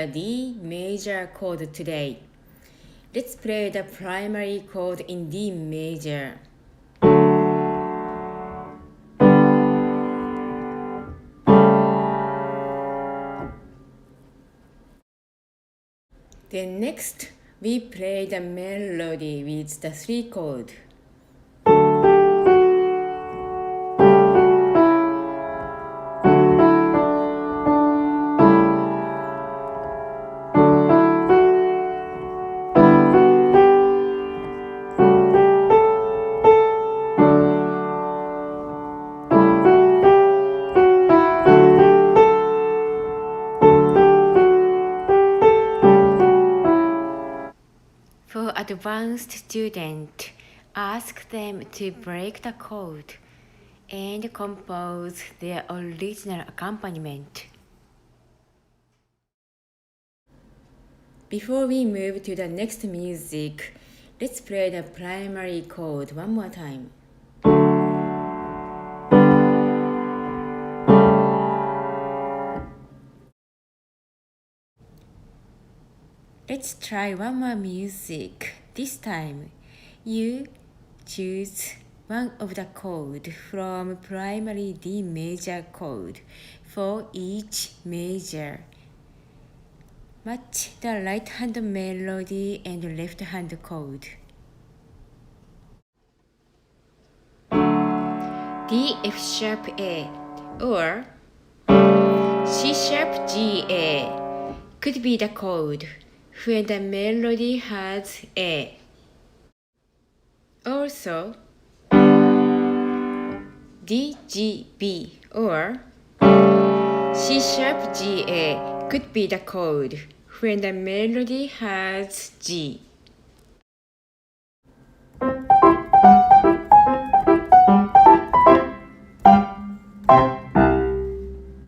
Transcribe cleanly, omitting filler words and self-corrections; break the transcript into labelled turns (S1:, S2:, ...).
S1: the D major chord today. Let's play the primary chord in D major. Then next, we play the melody with the 3 chord. For advanced students, ask them to break the chord and compose their original accompaniment. Before we move to the next music, let's play the primary chord one more time. Let's try one more music. This time, you choose one of the chords from primary D major chord for each major. Match the right hand melody and left hand chord. D F sharp A or C sharp G A could be the chord when the melody has A. Also, D G B or C sharp G A could be the chord when the melody has G.